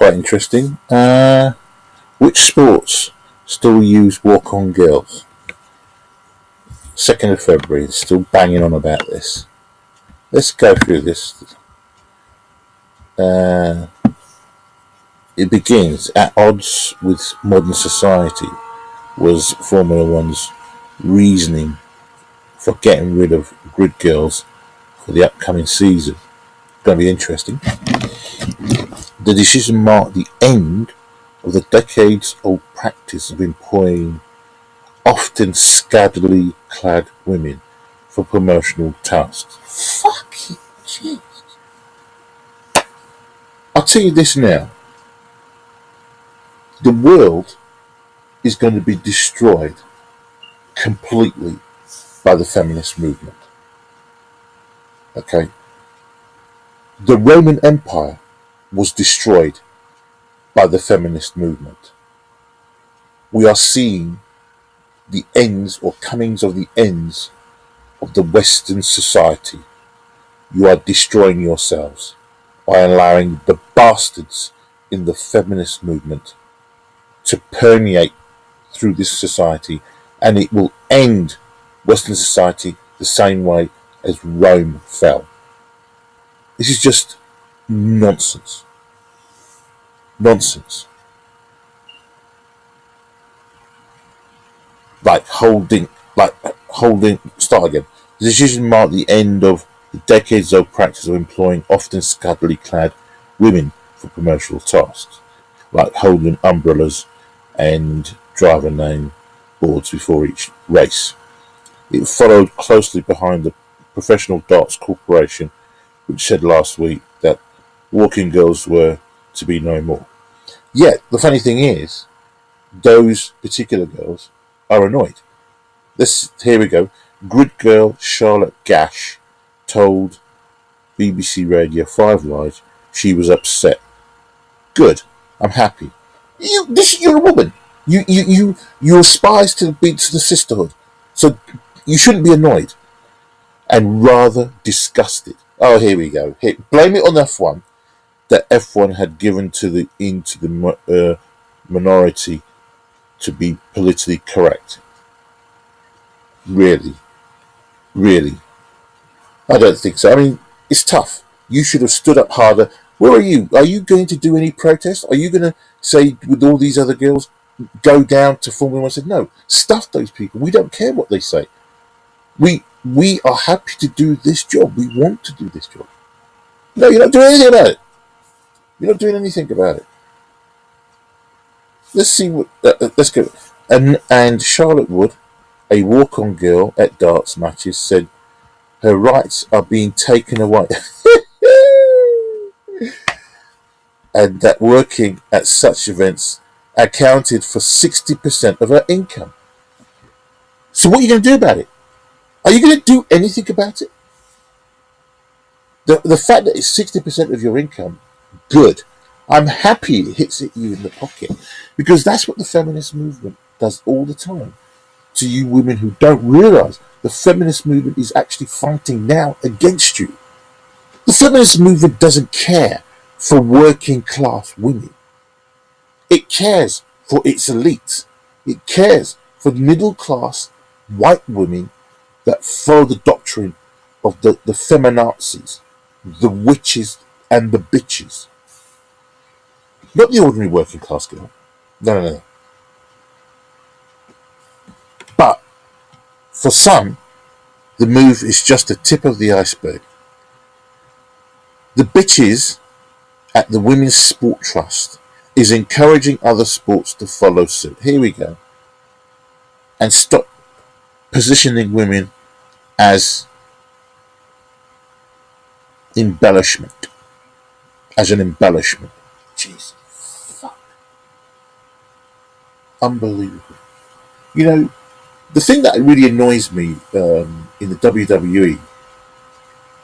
quite interesting. Which sports still use walk-on girls? 2nd of February, still banging on about this. Let's go through this. It begins at odds with modern society was Formula One's reasoning for getting rid of grid girls for the upcoming season. It's going to be interesting. The decision marked the end of the decades-old practice of employing often scantily clad women for promotional tasks. Fucking Jesus. I'll tell you this now. The world is going to be destroyed completely by the feminist movement. Okay? The Roman Empire was destroyed by the feminist movement. We are seeing the ends or comings of the ends of the Western society. You are destroying yourselves by allowing the bastards in the feminist movement to permeate through this society, and it will end Western society the same way as Rome fell. This is just nonsense. Nonsense. Start again. The decision marked the end of the decades-old practice of employing often scantily clad women for promotional tasks, like holding umbrellas and driver name boards before each race. It followed closely behind the Professional Darts Corporation, which said last week that walking girls were to be no more. Yet, the funny thing is, those particular girls are annoyed. Here we go. Grid girl Charlotte Gash told BBC Radio 5 Live she was upset. Good. I'm happy. You're a woman. You aspire to the sisterhood. So you shouldn't be annoyed. And rather disgusted. Oh, here we go. Blame it on F1 that F1 had given to the minority to be politically correct. Really? I don't think so. I mean, it's tough. You should have stood up harder. Where are you? Are you going to do any protest? Are you going to say with all these other girls, go down to Formula 1 and say, no, stuff those people. We don't care what they say. We are happy to do this job. We want to do this job. No, you're not doing anything about it. You're not doing anything about it. Let's see what. Let's go. And Charlotte Wood, a walk-on girl at darts matches, said her rights are being taken away, and that working at such events accounted for 60% of her income. So what are you going to do about it? Are you going to do anything about it? The fact that it's 60% of your income, good. I'm happy it hits you in the pocket, because that's what the feminist movement does all the time to you women who don't realise the feminist movement is actually fighting now against you. The feminist movement doesn't care for working class women. It cares for its elites. It cares for middle class white women that follow the doctrine of the feminazis, the witches and the bitches. Not the ordinary working class girl. No. But for some, the move is just the tip of the iceberg. The bitches at the Women's Sport Trust is encouraging other sports to follow suit. Here we go. And stop positioning women as embellishment. As an embellishment. Jeez. Fuck. Unbelievable. You know, the thing that really annoys me in the WWE,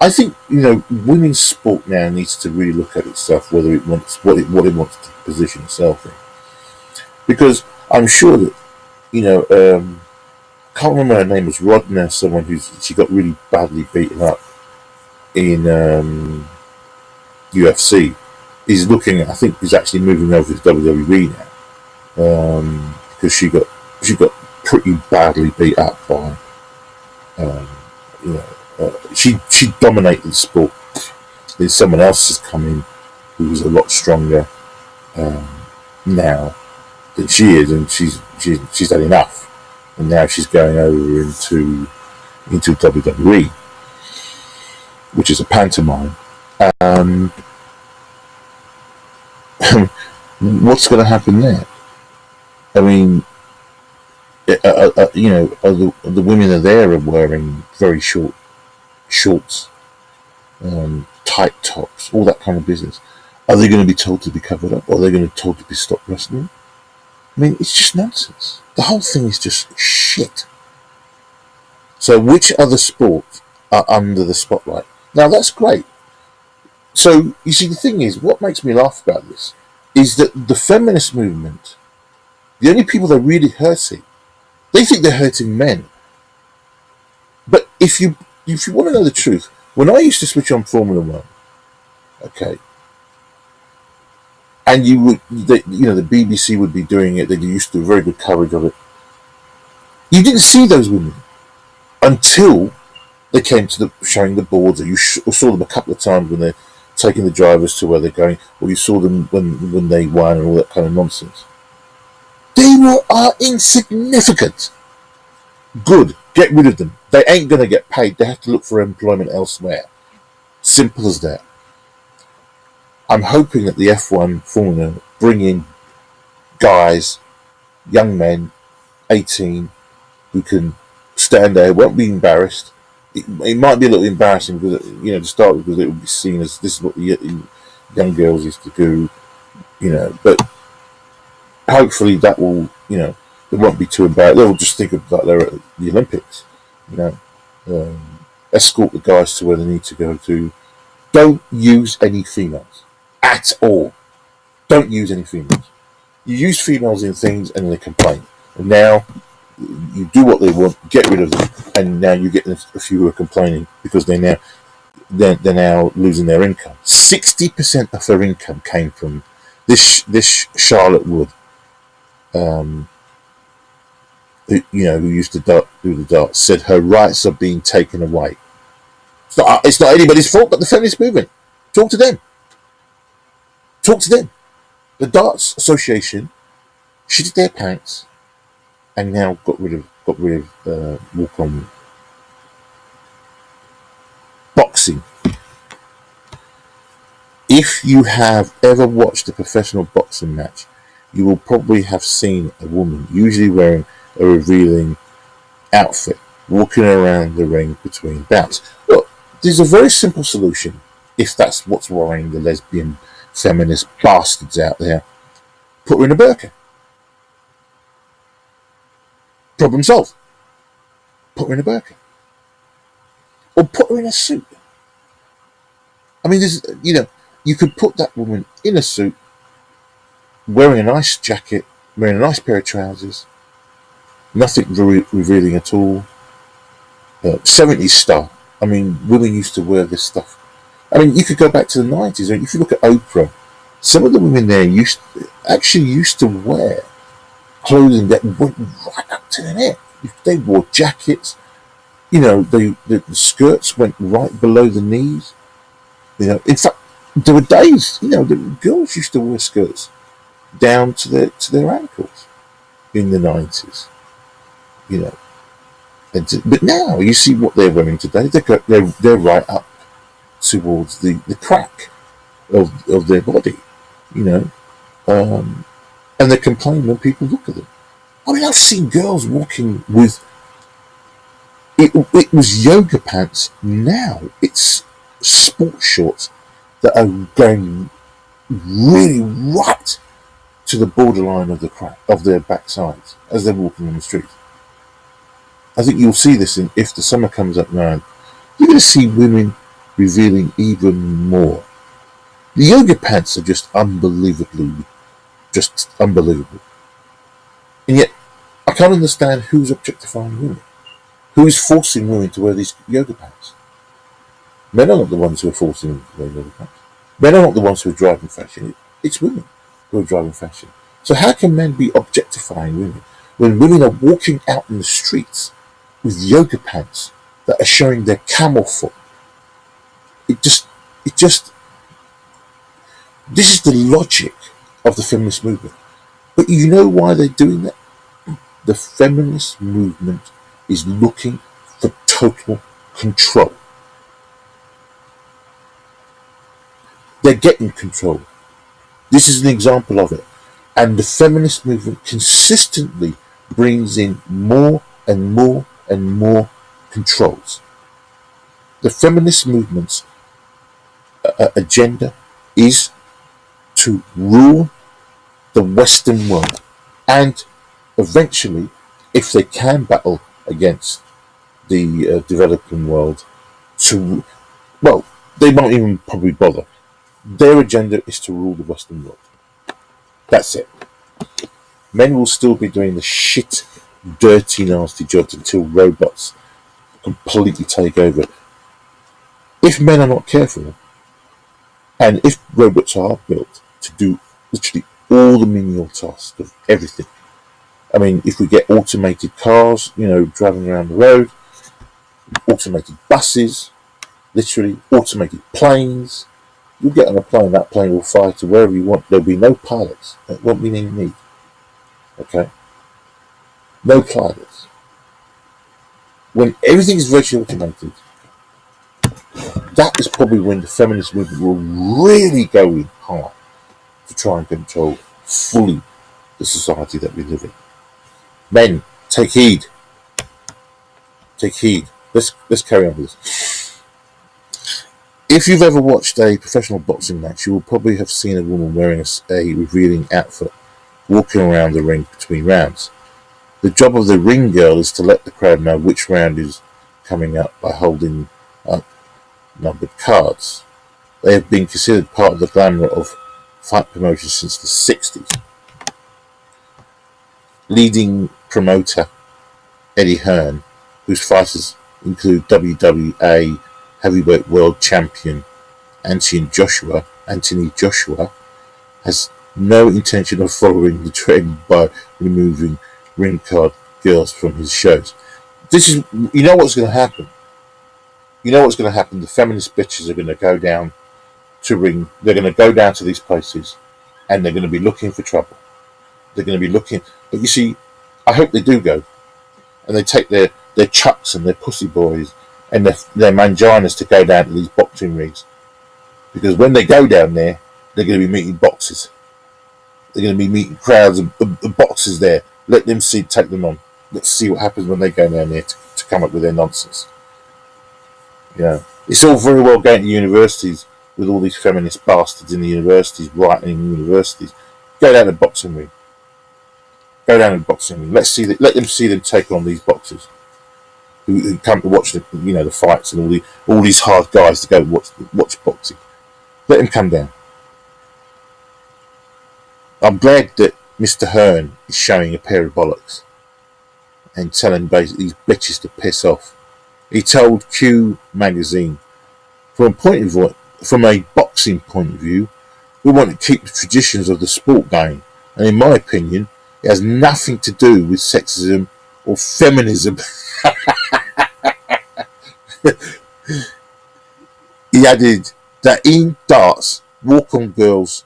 I think, women's sport now needs to really look at itself, whether it wants what it wants to position itself in. Because I'm sure that, I can't remember her name, was Rodna, someone she got really badly beaten up in UFC. is looking at, I think he's actually moving over to WWE now, because she got pretty badly beat up by, um, you know, she dominated the sport. Then someone else has come in who's a lot stronger, um, now than she is, and she's had enough, and now she's going over into WWE, which is a pantomime. And what's going to happen there? I mean, the women are there are wearing very short shorts, tight tops, all that kind of business. Are they going to be told to be covered up? Or are they going to be told to be stopped wrestling? I mean, it's just nonsense. The whole thing is just shit. So which other sports are under the spotlight? Now that's great. So you see, the thing is, what makes me laugh about this is that the feminist movement, the only people they're really hurting, they think they're hurting men. But if you want to know the truth, when I used to switch on Formula One, okay, and the BBC would be doing it, they used to do very good coverage of it. You didn't see those women until they came to the showing the boards, or you saw them a couple of times when they're taking the drivers to where they're going, or you saw them when they won and all that kind of nonsense. They are insignificant. Good, get rid of them. They ain't going to get paid. They have to look for employment elsewhere. Simple as that. I'm hoping that the F1 Formula bring in guys, young men, 18, who can stand there, won't be embarrassed. It might be a little embarrassing because, to start with, because it will be seen as this is what the young girls used to do, but hopefully that will, it won't be too embarrassing. They'll just think of that they're at the Olympics, escort the guys to where they need to go to. Don't use any females at all. Don't use any females. You use females in things and they complain. And now you do what they want, get rid of them, and now you get a few who are complaining because they're now losing their income. 60% of their income came from this Charlotte Wood, who used to do the darts, said her rights are being taken away. It's not anybody's fault but the feminist movement. Talk to them. The Darts Association shitted their pants and now got rid of walk on boxing. If you have ever watched a professional boxing match, you will probably have seen a woman, usually wearing a revealing outfit, walking around the ring between bouts. Look, there's a very simple solution if that's what's worrying the lesbian feminist bastards out there. Put her in a burqa. Problem solved. Put her in a burqa. Or put her in a suit. I mean, you could put that woman in a suit, wearing a nice jacket, wearing a nice pair of trousers, nothing revealing at all. 70s style. I mean, women used to wear this stuff. I mean, you could go back to the 90s. If you look at Oprah, some of the women there used to wear clothing that went right up to the neck. They wore jackets. The skirts went right below the knees. In fact, there were days, the girls used to wear skirts down to their ankles in the 90s. But now you see what they're wearing today. They're right up towards the crack of their body, and they complain when people look at them. I mean, I've seen girls walking with it was yoga pants. Now it's sports shorts that are going really right to the borderline of the crack of their backsides as they're walking on the street. I think you'll see this if the summer comes up now. You're going to see women revealing even more. The yoga pants are just unbelievable. And yet, I can't understand who's objectifying women. Who is forcing women to wear these yoga pants? Men are not the ones who are forcing them to wear yoga pants. Men are not the ones who are driving fashion. It's women who are driving fashion. So how can men be objectifying women when women are walking out in the streets with yoga pants that are showing their camel foot? It just, this is the logic of the feminist movement. But you know why they're doing that? The feminist movement is looking for total control. They're getting control. This is an example of it. And the feminist movement consistently brings in more and more and more controls. The feminist movement's agenda is to rule the Western world, and eventually, if they can battle against the developing world, to, well, they won't even probably bother. Their agenda is to rule the Western world. That's it. Men will still be doing the shit, dirty, nasty jobs until robots completely take over. If men are not careful, and if robots are built to do literally all the menial tasks of everything, I mean, if we get automated cars, driving around the road, automated buses, literally automated planes, you get on a plane, that plane will fly to wherever you want. There'll be no pilots. There won't be any need. Okay? No pilots. When everything is virtually automated, that is probably when the feminist movement will really go in hard to try and control fully the society that we live in. Men, take heed. Take heed. Let's carry on with this. If you've ever watched a professional boxing match, you will probably have seen a woman wearing a revealing outfit walking around the ring between rounds. The job of the ring girl is to let the crowd know which round is coming up by holding up numbered cards. They have been considered part of the glamour of fight promotion since the 60s. Leading promoter Eddie Hearn, whose fighters include WWA heavyweight world champion Anthony Joshua, has no intention of following the trend by removing ring card girls from his shows. You know what's going to happen? The feminist bitches are going to go down to ring. They're going to go down to these places, and they're going to be looking for trouble. They're going to be looking. But you see, I hope they do go, and they take their chucks and their pussy boys and their manginas to go down to these boxing rings, because when they go down there, they're going to be meeting boxers. They're going to be meeting crowds of boxers there. Let them take them on. Let's see what happens when they go down there to come up with their nonsense. It's all very well going to universities with all these feminist bastards in the universities, writing in universities. Go down to the boxing ring. Let them see them take on these boxers who come to watch the fights, and all these hard guys to go watch boxing. Let them come down. I'm glad that Mr. Hearn is showing a pair of bollocks and telling basically these bitches to piss off. He told Q magazine, from a boxing point of view, we want to keep the traditions of the sport going, and in my opinion, it has nothing to do with sexism or feminism. He added that in darts, walk-on girls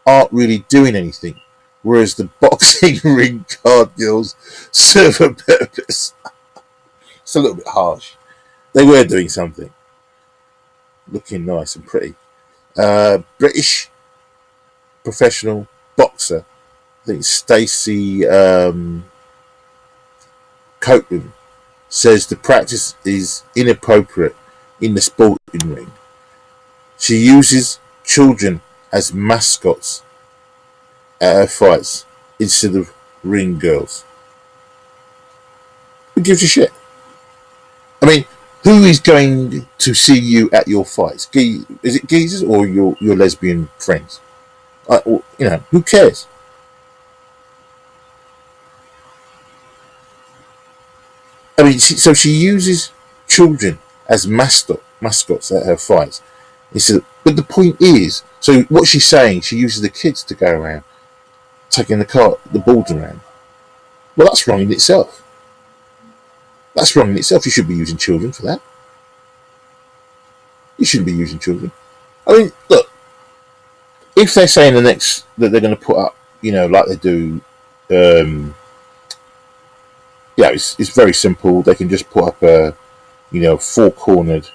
aren't really doing anything, whereas the boxing ring card girls serve a purpose. It's a little bit harsh. They were doing something. Looking nice and pretty. British professional boxer, I think Stacey Copeland, says the practice is inappropriate in the sporting ring. She uses children as mascots at her fights instead of ring girls. Who gives a shit? I mean, who is going to see you at your fights? Is it geezers or your lesbian friends? Who cares? I mean, so she uses children as mascots at her fights. But the point is, So what she's saying, she uses the kids to go around taking the balls around. Well, that's wrong in itself. That's wrong in itself. You shouldn't be using children for that. You shouldn't be using children. I mean, look, if they're saying that they're going to put up, like they do, it's very simple. They can just put up a, four-cornered,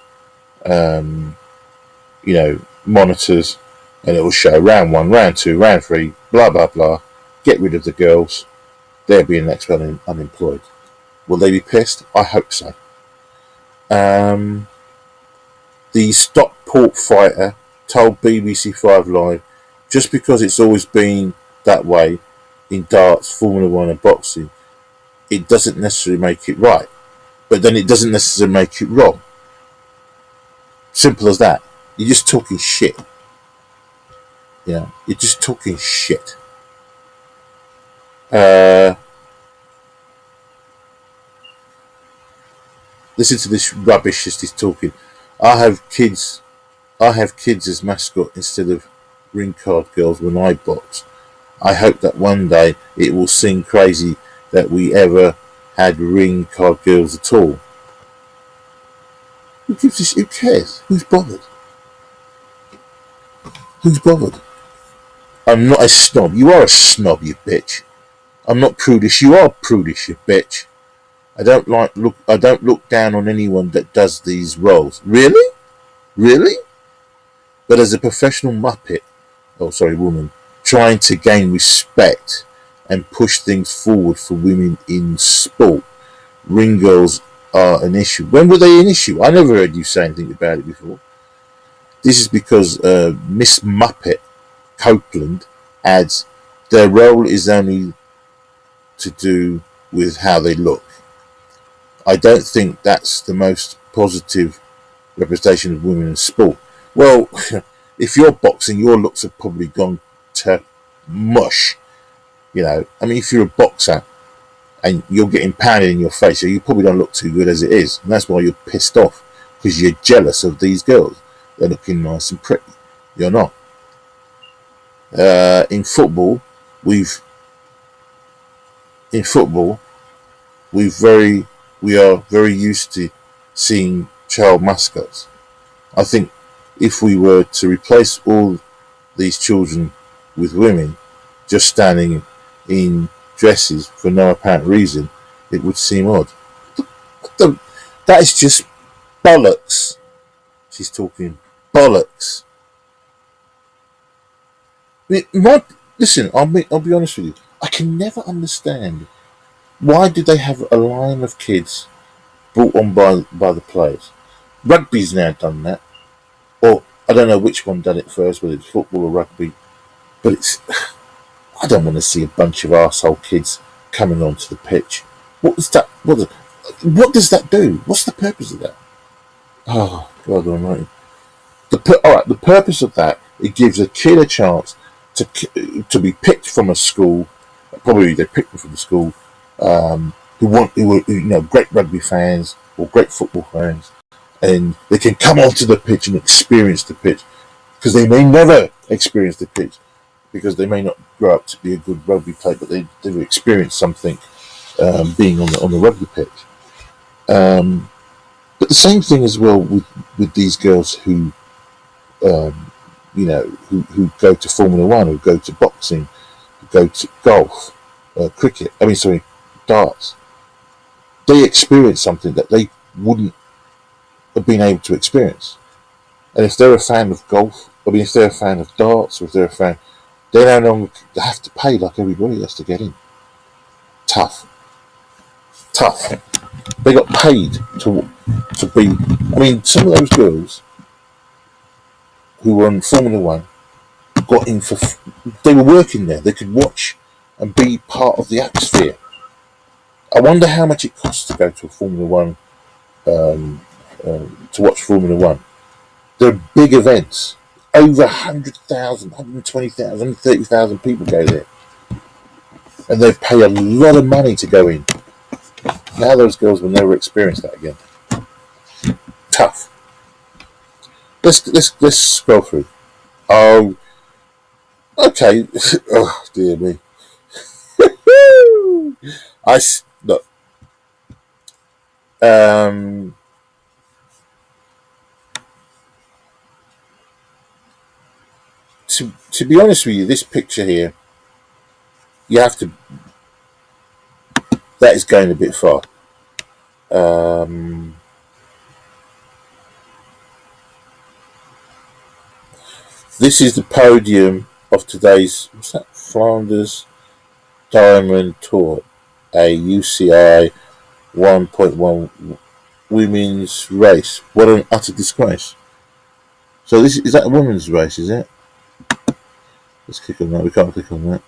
monitors, and it will show round 1, round 2, round 3, blah blah blah. Get rid of the girls. They'll be the next one unemployed. Will they be pissed? I hope so. The Stockport fighter told BBC 5 Live, just because it's always been that way in darts, Formula 1 and boxing, it doesn't necessarily make it right. But then it doesn't necessarily make it wrong. Simple as that. You're just talking shit. You're just talking shit. Listen to this rubbish as he's talking. I have kids as mascot instead of ring card girls when I box. I hope that one day it will seem crazy that we ever had ring card girls at all. Who cares? Who's bothered? Who's bothered? I'm not a snob. You are a snob, you bitch. I'm not prudish. You are prudish, you bitch. I don't look down on anyone that does these roles. Really? Really? But as a professional woman, trying to gain respect and push things forward for women in sport, ring girls are an issue. When were they an issue? I never heard you say anything about it before. This is because Miss Muppet Copeland adds, their role is only to do with how they look. I don't think that's the most positive representation of women in sport. Well, if you're boxing, your looks have probably gone to mush. I mean, if you're a boxer and you're getting pounded in your face, you probably don't look too good as it is. And that's why you're pissed off, because you're jealous of these girls. They're looking nice and pretty. You're not. In football, we are very used to seeing child mascots. I think if we were to replace all these children with women just standing in dresses for no apparent reason, it would seem odd. That is just bollocks. She's talking bollocks. Listen, I'll be honest with you. I can never understand why did they have a line of kids brought on by the players. Rugby's now done that, or I don't know which one done it first, whether it's football or rugby. But I don't want to see a bunch of arsehole kids coming onto the pitch. What is that? What does that do? What's the purpose of that? Oh, God almighty. The purpose of that, it gives a kid a chance to be picked from a school. Probably they picked them from the school who were great rugby fans or great football fans, and they can come onto the pitch and experience the pitch, because they may never experience the pitch, because they may not grow up to be a good rugby player, but they've experienced something being on the rugby pitch. But the same thing as well with these girls who go to Formula 1, who go to boxing, who go to golf, darts. They experience something that they wouldn't have been able to experience. And if they're a fan of golf, if they're a fan of darts, or if they're a fan, they no longer have to pay like everybody else to get in. Tough. They got paid to be. Some of those girls who were on Formula 1 got in they were working there. They could watch and be part of the atmosphere. I wonder how much it costs to go to a Formula 1, to watch Formula 1. They're big events. Over 100,000, 120,000, 130,000 people go there. And they pay a lot of money to go in. Now those girls will never experience that again. Tough. Let's scroll through. Oh, Okay. Oh dear me. Look. Um, to be honest with you, this picture here, you have to. That is going a bit far. Um, this is the podium of today's what's that? Flanders Diamond Tour, a UCI 1.1 women's race. What an utter disgrace! So this is that a women's race? Is it? Let's click on that. We can't click on that.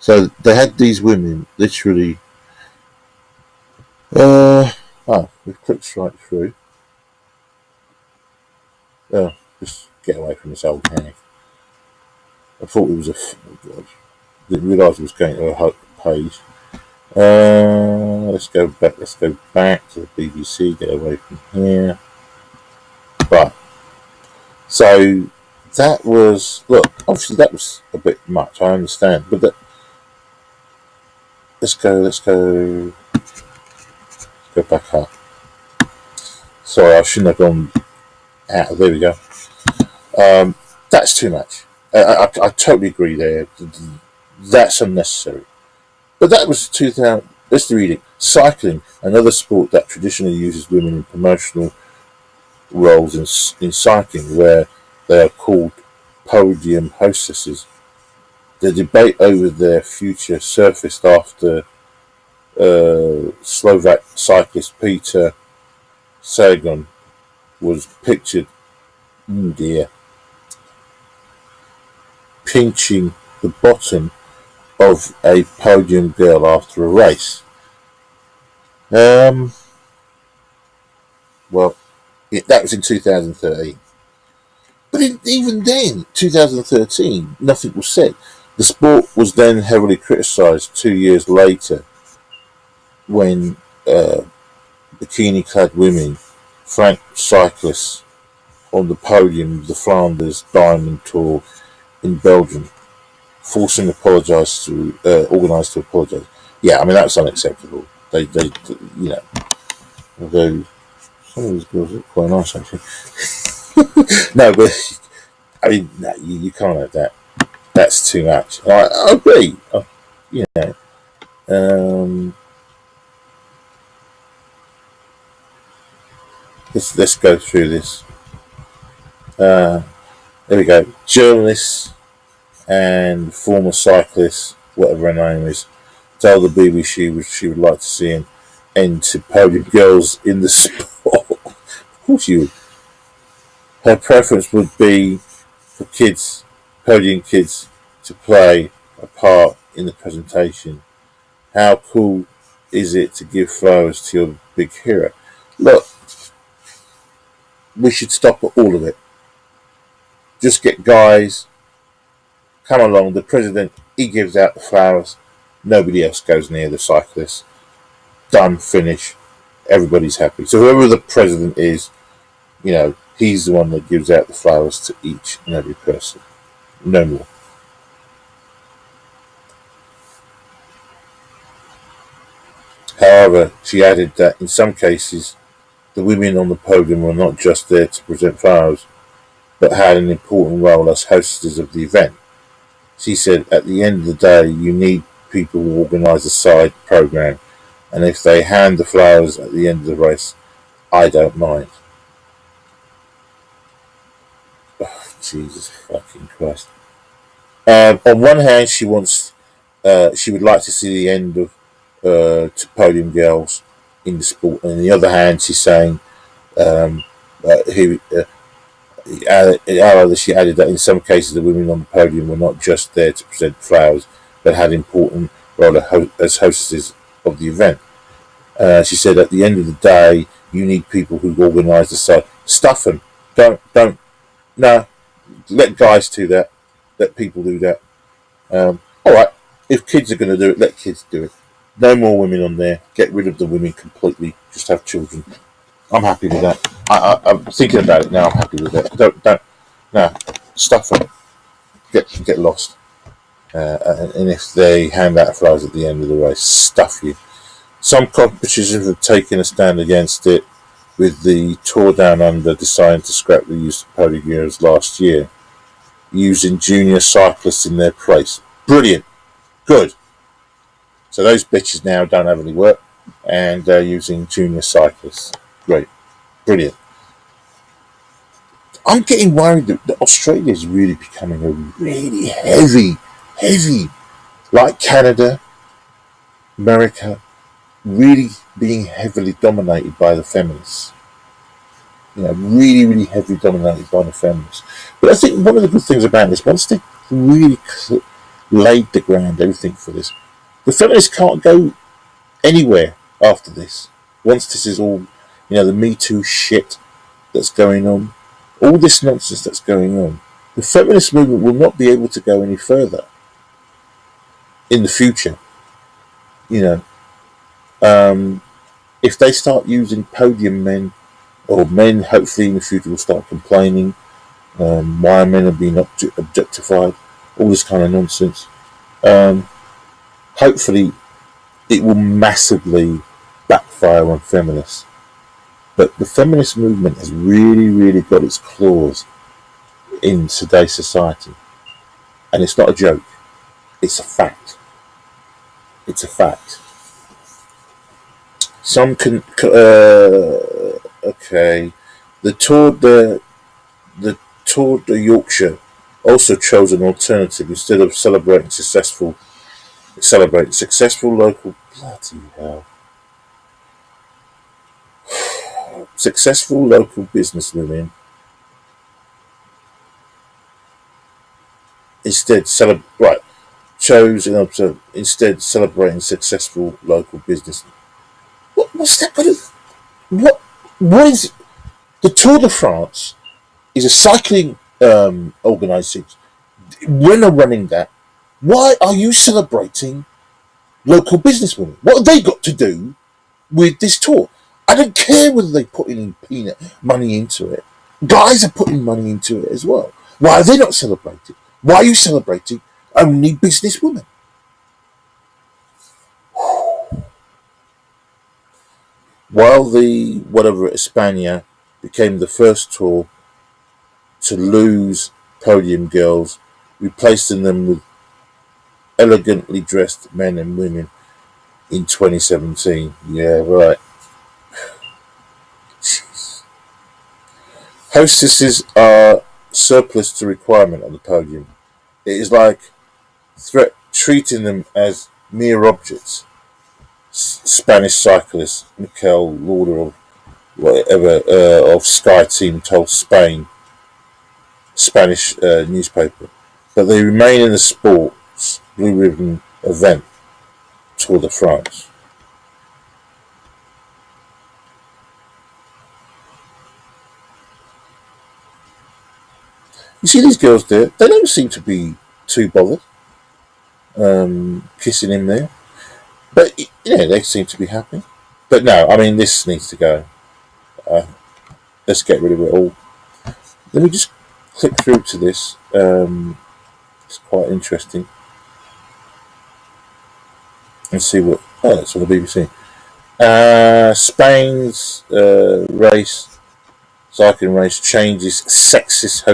So they had these women literally. We've clicked straight through. Oh, just get away from this old hag. I thought it was oh God. Didn't realise it was going to a page. Let's go back. Let's go back to the BBC. Get away from here. Right. So that was look. Obviously, that was a bit much. I understand, but let's go. Let's go back up. Sorry, I shouldn't have gone out. There we go. That's too much. I totally agree there. That's unnecessary. But that was 2000. Let's read it. Cycling, another sport that traditionally uses women in promotional roles in cycling, where they are called podium hostesses. The debate over their future surfaced after Slovak cyclist Peter Sagan was pictured, pinching the bottom of a podium girl after a race. Well, that was in 2013. But even then, 2013, nothing was said. The sport was then heavily criticised 2 years later when bikini-clad women flanked cyclists on the podium of the Flanders Diamond Tour in Belgium, forcing organised to apologise. Yeah, I mean that's unacceptable. They although some of these girls look quite nice actually. No, but I mean, no, you can't have that. That's too much. I agree. You know, um, let's go through this. There we go. Journalists and former cyclist, whatever her name is, told the BBC she would like to see an end to podium girls in the sport. Of course you would. Her preference would be for podium kids, to play a part in the presentation. How cool is it to give flowers to your big hero? Look, we should stop at all of it. Just get guys, come along, the president, he gives out the flowers, nobody else goes near the cyclist. Done, finish, everybody's happy. So whoever the president is, he's the one that gives out the flowers to each and every person. No more. However, she added that in some cases, the women on the podium were not just there to present flowers, but had an important role as hostesses of the event. She said, at the end of the day, you need people who organise a side programme, and if they hand the flowers at the end of the race, I don't mind. Oh, Jesus fucking Christ. On one hand, she would like to see the end of to podium girls in the sport, and on the other hand, she's saying, she added that in some cases the women on the podium were not just there to present flowers, but had important role as hostesses of the event. She said, at the end of the day, you need people who organise the side. Stuff them. No. Let guys do that. Let people do that. All right. If kids are going to do it, let kids do it. No more women on there. Get rid of the women completely. Just have children. I'm happy with that. I'm thinking about it now. I'm happy with that. No, stuff them. get lost. And if they hand out flowers at the end of the race, stuff you. Some competitions have taken a stand against it, with the Tour Down Under deciding to scrap the use of podium girls last year, using junior cyclists in their place. Brilliant. Good. So those bitches now don't have any work, and they're using junior cyclists. Great. Brilliant. I'm getting worried that Australia is really becoming a really heavy, like Canada, America, really being heavily dominated by the feminists. Really heavily dominated by the feminists. But I think one of the good things about this, once they really laid the ground, everything for this, the feminists can't go anywhere after this. Once this is all, the Me Too shit that's going on, all this nonsense that's going on, the feminist movement will not be able to go any further in the future. If they start using podium men, or men hopefully in the future will start complaining why men are being objectified, all this kind of nonsense. Hopefully it will massively backfire on feminists. But the feminist movement has really got its claws in today's society. And it's not a joke. It's a fact. It's a fact. Some can... okay. The Tour de Yorkshire also chose an alternative. Instead of celebrating successful local... Bloody hell. Successful local businesswomen instead celebrating successful local business. What's that got to... What is it? The Tour de France is a cycling organisation. When are running that? Why are you celebrating local businesswomen? What have they got to do with this tour? I don't care whether they put in peanut money into it. Guys are putting money into it as well. Why are they not celebrating? Why are you celebrating only businesswomen? While the whatever España became the first tour to lose podium girls, replacing them with elegantly dressed men and women in 2017. Yeah, right. Jeez. Hostesses are surplus to requirement on the podium. It is like treating them as mere objects. Spanish cyclist Mikel Lauder of Sky Team told Spanish newspaper, but they remain in the sport's blue ribbon event, Tour de France. You see these girls there, they don't seem to be too bothered kissing him there. But, they seem to be happy. But no, I mean, this needs to go. Let's get rid of it all. Let me just click through to this. It's quite interesting. And see what... Oh, it's on the BBC. Spain's cycling race changes sexist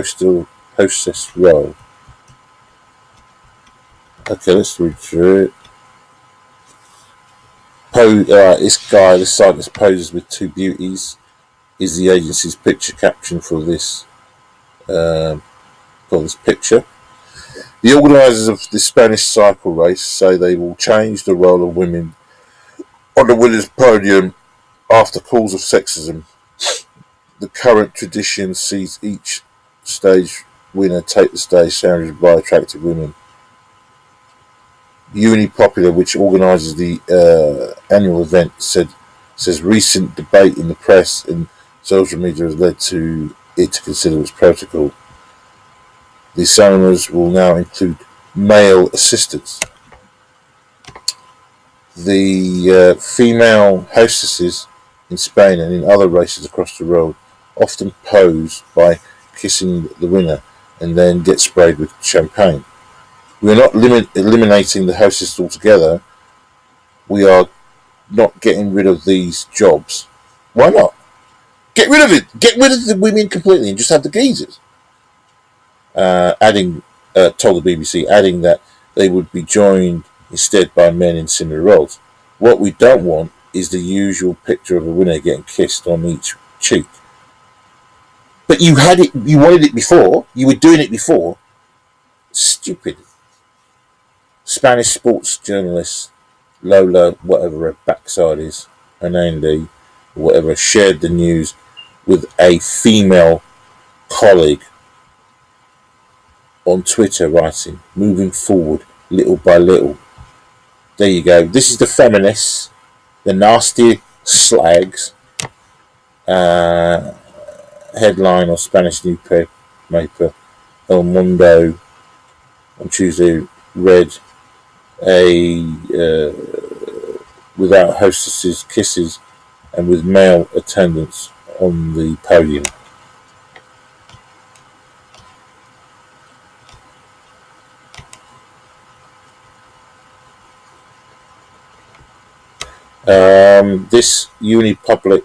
hostess role. Okay, let's read through it. This cyclist poses with two beauties is the agency's picture caption for this picture. The organisers of the Spanish cycle race say they will change the role of women on the winners' podium after calls of sexism. The current tradition sees each stage winner take the stage surrounded by attractive women. Unipopular, which organises the annual event, says recent debate in the press and social media has led to it to consider its protocol. The ceremonies will now include male assistants. The female hostesses in Spain and in other races across the world often pose by kissing the winner, and then get sprayed with champagne. We're not eliminating the hostess altogether. We are not getting rid of these jobs. Why not? Get rid of it. Get rid of the women completely and just have the geezers. Told the BBC, adding that they would be joined instead by men in similar roles. What we don't want is the usual picture of a winner getting kissed on each cheek. But you had it. You wanted it before. You were doing it before. Stupid. Spanish sports journalist Lola, whatever her backside is, Hernandez, whatever, shared the news with a female colleague on Twitter, writing, "Moving forward, little by little." There you go. This is the feminists, the nasty slags. Headline of Spanish newspaper El Mundo on Tuesday read, a without hostesses kisses and with male attendants on the podium. This uni public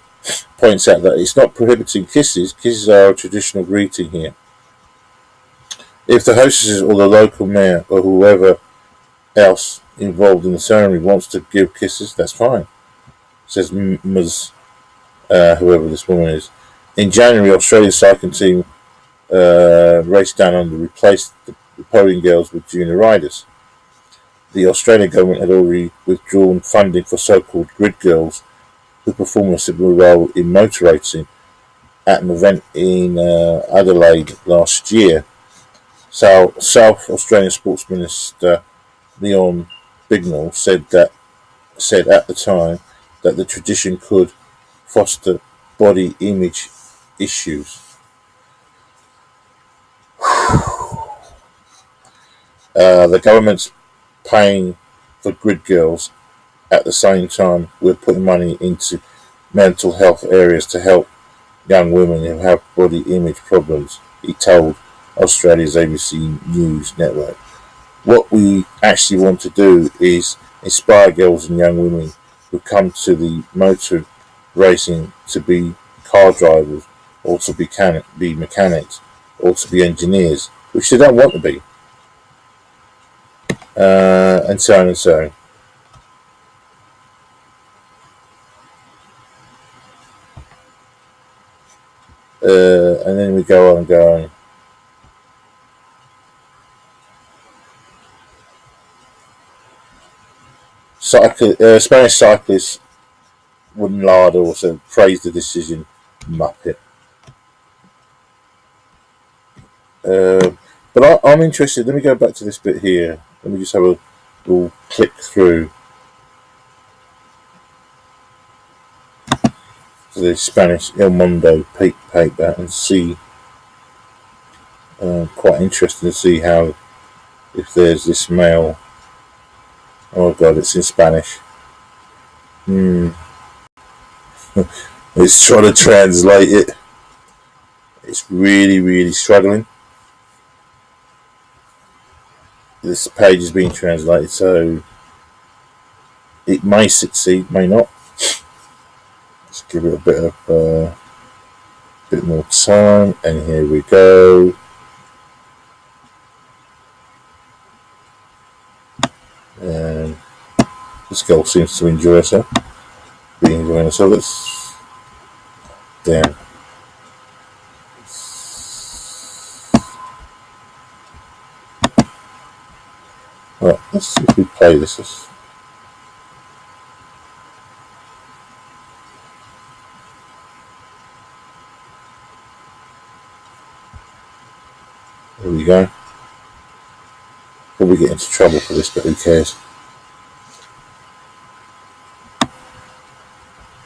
points out that it's not prohibiting kisses. Kisses are a traditional greeting here. If the hostesses or the local mayor or whoever else involved in the ceremony wants to give kisses, that's fine, says Ms. Whoever this woman is. In January, Australia's cycling team raced down under replaced the podium girls with junior riders. The Australian government had already withdrawn funding for so-called grid girls who perform a similar role in motor racing at an event in Adelaide last year. So, South Australian Sports Minister Leon Bignell said at the time that the tradition could foster body image issues. The government's paying for grid girls. At the same time, we're putting money into mental health areas to help young women who have body image problems, he told Australia's ABC News network. What we actually want to do is inspire girls and young women who come to the motor racing to be car drivers or to be mechanics or to be engineers, which they don't want to be. And so on and so on. And then we go on and go on. Spanish cyclist Wooden also praised the decision. Muppet. But I'm interested. Let me go back to this bit here. Let me just have a little click through the Spanish El Mundo paper and see. Quite interesting to see how, if there's this male. Oh god, it's in Spanish. It's trying to translate it. It's really struggling. This page is being translated, so it may succeed, may not. Let's give it a bit more time, and here we go. And this girl seems to enjoy herself. Be enjoying herself. Let's down. Right, let's see if we play this. There we go. Probably get into trouble for this, but who cares?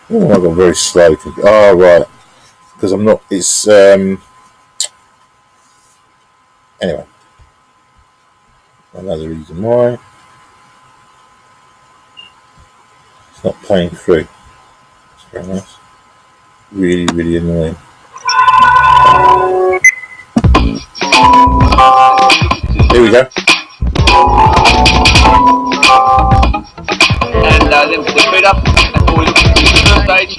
Oh, I got very slow. Oh, right. Because I'm not. It's anyway. Another reason why it's not playing through. It's very nice. Really annoying. Here we go. And then put the feet up and pull it to the stage.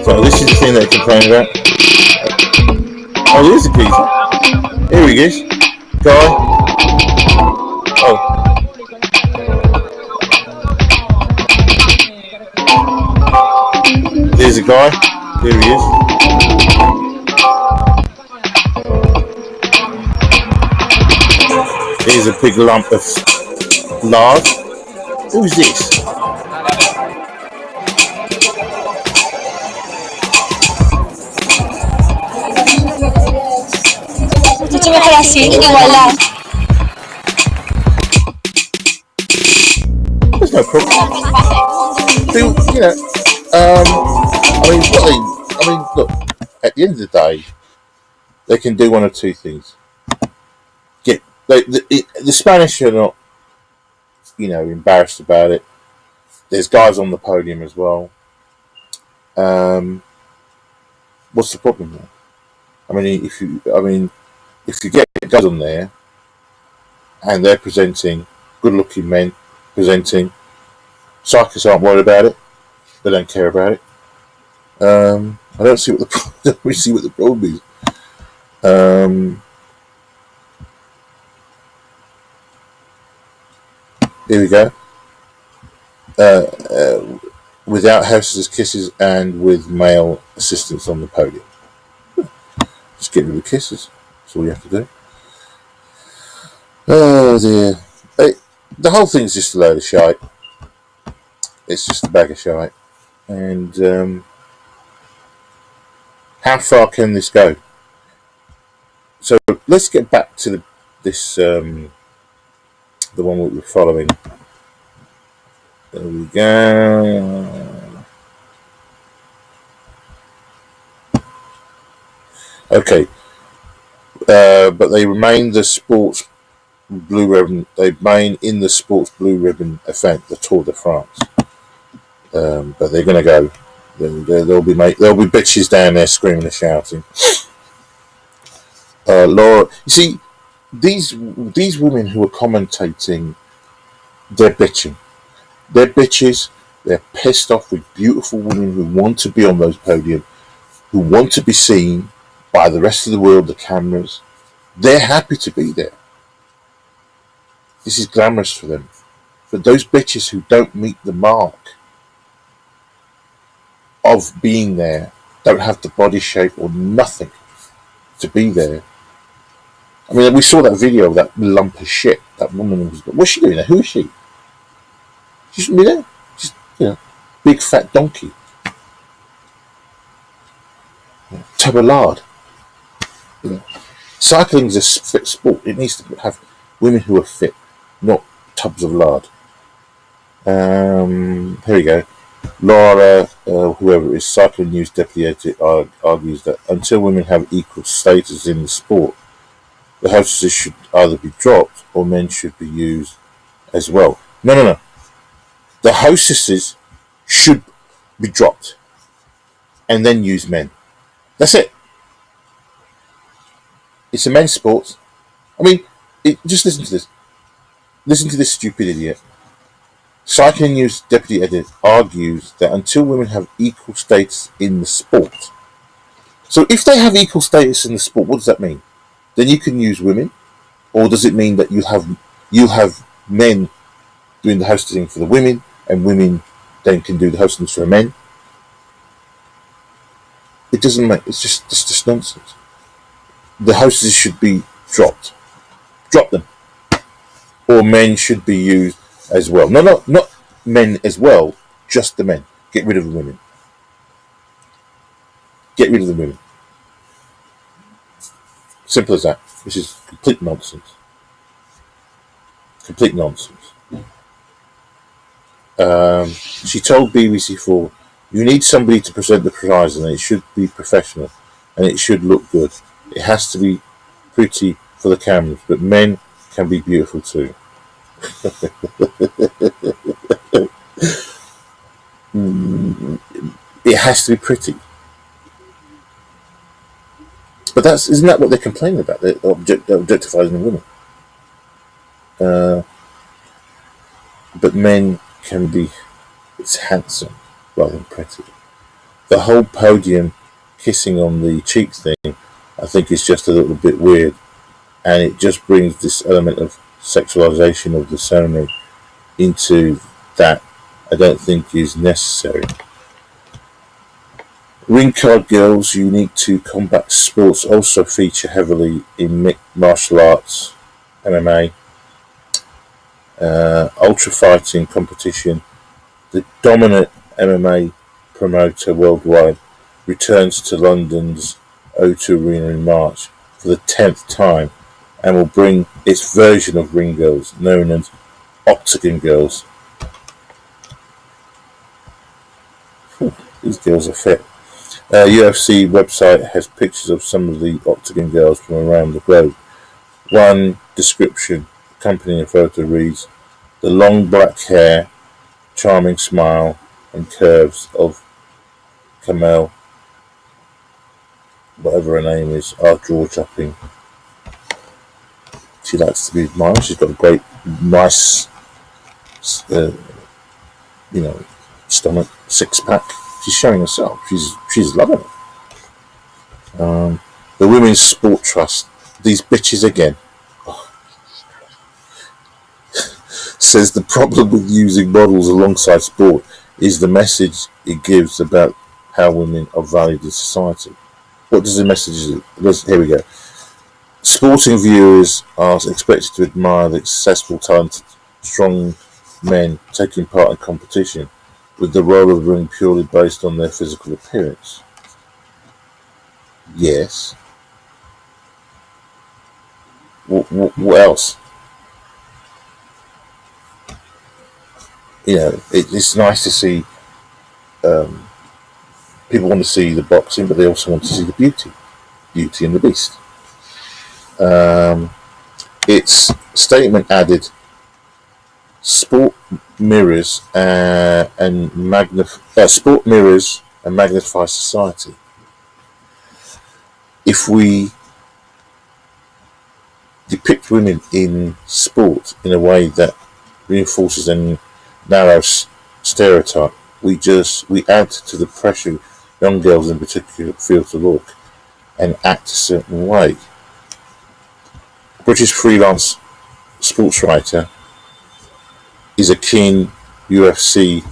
So this is the thing they complain about. Oh, there's a geezer. Here he is. Guy. Oh. There's a guy. Here he is. Here's a big lump of lard. Who's this? Cuma klasik ni wala. There's no problem. You know, look. At the end of the day, they can do one of two things. The Spanish are not, embarrassed about it. There's guys on the podium as well. What's the problem there? If you get guys on there and they're presenting, good-looking men presenting, cyclists aren't worried about it. They don't care about it. I don't see what the problem is. Here we go. Without hostess kisses and with male assistants on the podium. Just get rid of the kisses. That's all you have to do. Oh dear. The whole thing's just a load of shite. It's just a bag of shite. And how far can this go? So let's get back to the one we were following. There we go. Okay. But they remain the sports blue ribbon. They remain in the sports blue ribbon event, the Tour de France. But they're going to go. There'll be bitches down there screaming and shouting. Laura, you see, these women who are commentating, they're bitching. They're bitches. They're pissed off with beautiful women who want to be on those podiums, who want to be seen by the rest of the world, the cameras. They're happy to be there. This is glamorous for them. But those bitches who don't meet the mark of being there, don't have the body shape or nothing to be there. I mean, we saw that video of that lump of shit. That woman was. What's she doing there? Who is she? She shouldn't be there. She's, big fat donkey. Tub of lard. Cycling is a fit sport. It needs to have women who are fit, not tubs of lard. Here we go. Laura, whoever it is, Cycling News deputy editor, argues that until women have equal status in the sport, the hostesses should either be dropped or men should be used as well. No. The hostesses should be dropped and then use men. That's it. It's a men's sport. I mean, just listen to this. Listen to this stupid idiot. Cycling News deputy editor argues that until women have equal status in the sport. So if they have equal status in the sport, what does that mean? Then you can use women, or does it mean that you have men doing the hosting for the women, and women then can do the hosting for the men? It doesn't make. It's just nonsense. The hostesses should be dropped. Drop them, or men should be used as well. No, not men as well. Just the men. Get rid of the women. Get rid of the women. Simple as that. This is complete nonsense. Complete nonsense. She told BBC4, "You need somebody to present the prize, and it should be professional, and it should look good. It has to be pretty for the cameras, but men can be beautiful too." It has to be pretty. But isn't that what they're complaining about? They're objectifying the women. But men can be handsome rather than pretty. The whole podium kissing on the cheek thing, I think, is just a little bit weird, and it just brings this element of sexualization of the ceremony into that I don't think is necessary. Ring card girls unique to combat sports also feature heavily in mixed martial arts, MMA, ultra fighting competition. The dominant MMA promoter worldwide returns to London's O2 Arena in March for the 10th time and will bring its version of ring girls known as Octagon Girls. These girls are fit. UFC website has pictures of some of the Octagon Girls from around the globe. One description accompanying a photo reads, "The long black hair, charming smile and curves of Kamel, whatever her name is, are jaw-dropping. She likes to be admired. She's got a great, nice, stomach, six-pack. She's showing herself. She's loving it." The Women's Sport Trust, these bitches again, says the problem with using models alongside sport is the message it gives about how women are valued in society. What does the message do? Here we go. Sporting viewers are expected to admire the successful, talented, strong men taking part in competition, with the role of the ring purely based on their physical appearance. Yes. What else? It's nice to see people want to see the boxing, but they also want to see the Beauty and the Beast. Its statement added, sport mirrors and magnify society. If we depict women in sport in a way that reinforces a narrow stereotype, we add to the pressure young girls in particular feel to look and act a certain way. British freelance sports writer is a keen UFC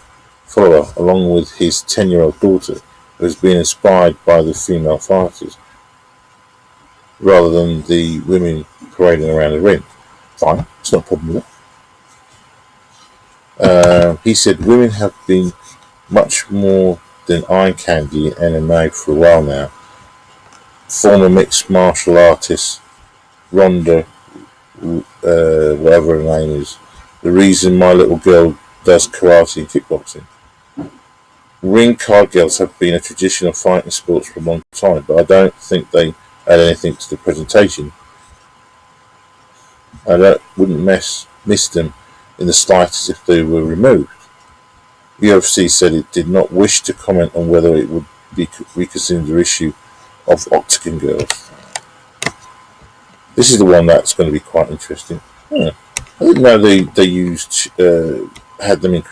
follower, along with his 10-year-old daughter, who has been inspired by the female fighters rather than the women parading around the ring. Fine, it's not a problem with it. He said, "Women have been much more than eye candy in MMA for a while now. Former mixed martial artist Ronda, whatever her name is, the reason my little girl does karate and kickboxing. Ring card girls have been a tradition of fighting sports for a long time, but I don't think they add anything to the presentation. I wouldn't miss them in the slightest if they were removed." UFC said it did not wish to comment on whether it would be reconsidered the issue of Octagon Girls. This is the one that's going to be quite interesting. I didn't know they used had them in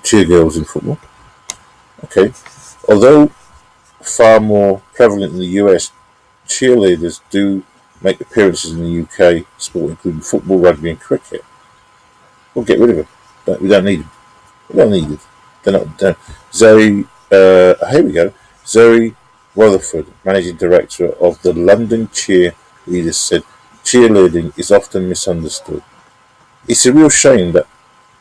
cheer girls in football. Okay, although far more prevalent in the US, cheerleaders do make appearances in the UK sport, including football, rugby, and cricket. We'll get rid of them. We don't need them. We don't need them. They're not. Here we go. Zoe Rutherford, managing director of the London Cheerleaders, said cheerleading is often misunderstood. It's a real shame that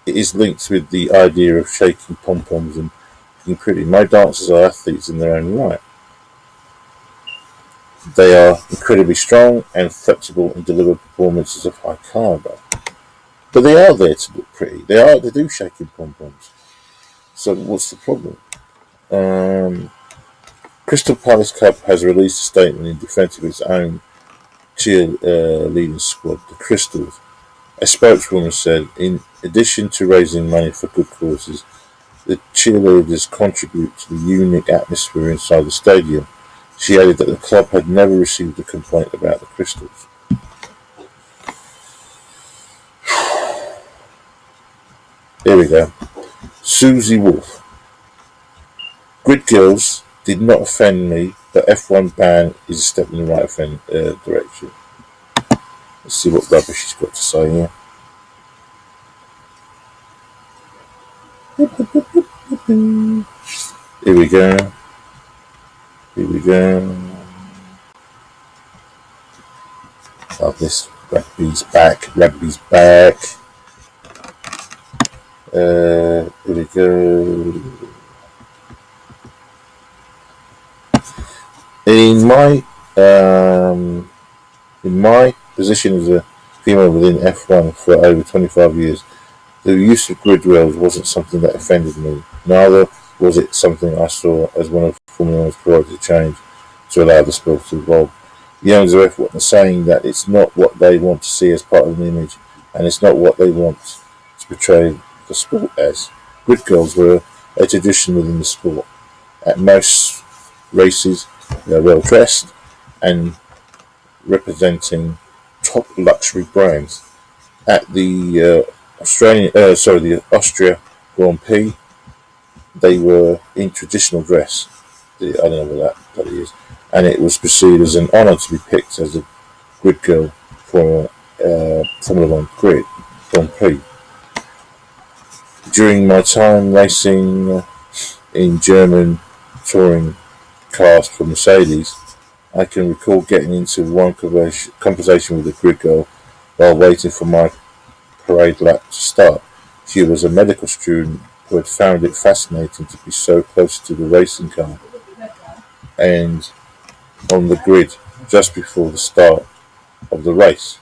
it is linked with the idea of shaking pom-poms and being pretty. My dancers are athletes in their own right. They are incredibly strong and flexible and deliver performances of high caliber. But they are there to look pretty. They do shaking pom-poms. So what's the problem? Crystal Palace Club has released a statement in defence of its own cheerleading squad, the Crystals. A spokeswoman said, in addition to raising money for good causes, the cheerleaders contribute to the unique atmosphere inside the stadium, She added that the club had never received a complaint about the crystals. Here we go. Susie Wolf. Grid girls did not offend me, but F1 ban is a step in the right direction. Let's see what rubbish she's got to say here. Here we go. Here we go. Love this. Rugby's back. Rugby's back. Here we go. In my position as a female within F1 for over 25 years, the use of grid rails wasn't something that offended me. Neither was it something I saw as one of Formula 1's priority change to allow the sport to evolve. The owners of F1 are saying that it's not what they want to see as part of an image, and it's not what they want to portray the sport as. Grid girls were a tradition within the sport. At most races, they're well dressed and representing top luxury brands. At the Austria Grand Prix, they were in traditional dress. I don't know what that is, and it was perceived as an honour to be picked as a grid girl for Formula One Grand Prix. During my time racing in German touring cars for Mercedes, I can recall getting into one conversation with a grid girl while waiting for my parade lap to start. She was a medical student who had found it fascinating to be so close to the racing car and on the grid just before the start of the race.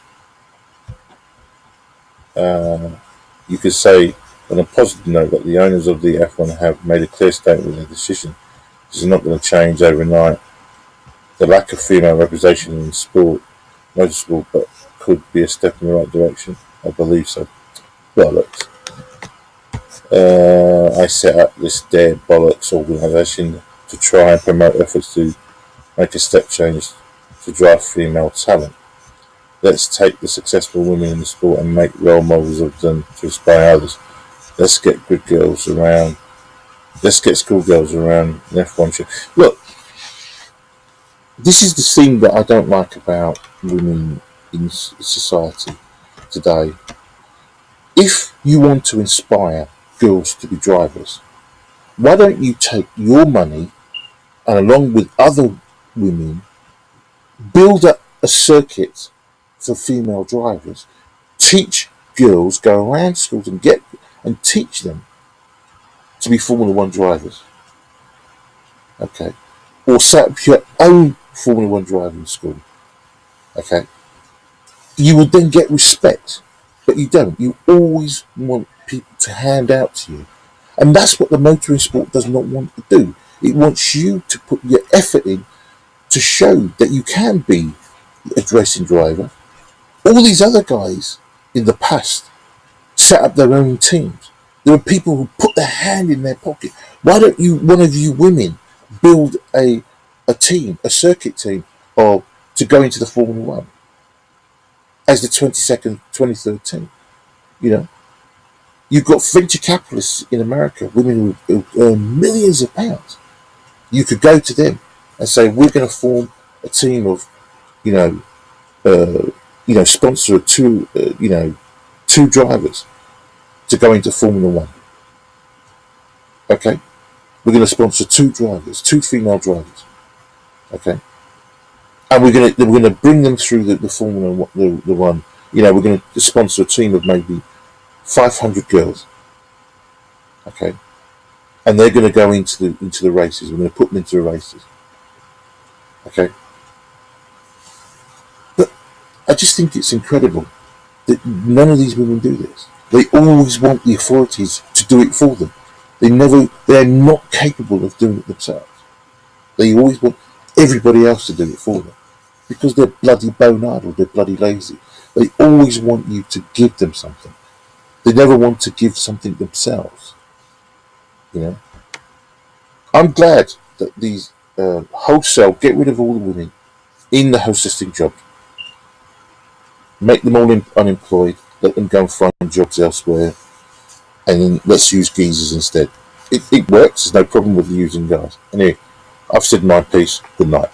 You could say on a positive note that the owners of the F1 have made a clear statement with their decision. This is not going to change overnight. The lack of female representation in motorsport, but could be a step in the right direction. I believe so. Bollocks. I set up this Dare Bollocks organisation to try and promote efforts to make a step change to drive female talent. Let's take the successful women in the sport and make role models of them to inspire others. Let's get good girls around. Let's get schoolgirls around an F1 show. Look, this is the thing that I don't like about women in society today. If you want to inspire girls to be drivers, why don't you take your money and along with other women build up a circuit for female drivers, teach girls, go around schools and teach them to be Formula One drivers. Okay. Or set up your own Formula One driving school. Okay. You would then get respect. But you don't. You always want people to hand out to you. And that's what the motoring sport does not want to do. It wants you to put your effort in to show that you can be a racing driver. All these other guys in the past set up their own teams. There are people who put their hand in their pocket. Why don't one of you women, build a team, a circuit team, to go into the Formula One as the 23rd team? You know, you've got venture capitalists in America, women who earn millions of pounds. You could go to them and say, we're going to form a team of, sponsor two drivers to go into Formula One. Okay, we're going to sponsor two female drivers. Okay, and we're going to bring them through the Formula One. We're going to sponsor a team of maybe 500 girls. Okay, and they're going to go into the races. We're going to put them into the races. Okay, but I just think it's incredible that none of these women do this. They always want the authorities to do it for them. They're not capable of doing it themselves. They always want everybody else to do it for them because they're bloody bone-hard or they're bloody lazy. They always want you to give them something. They never want to give something themselves. I'm glad that these wholesale, get rid of all the women in the hostessing jobs, make them all unemployed, let them go and find jobs elsewhere, and then let's use geezers instead. It works. There's no problem with using guys. Anyway, I've said my piece. Good night.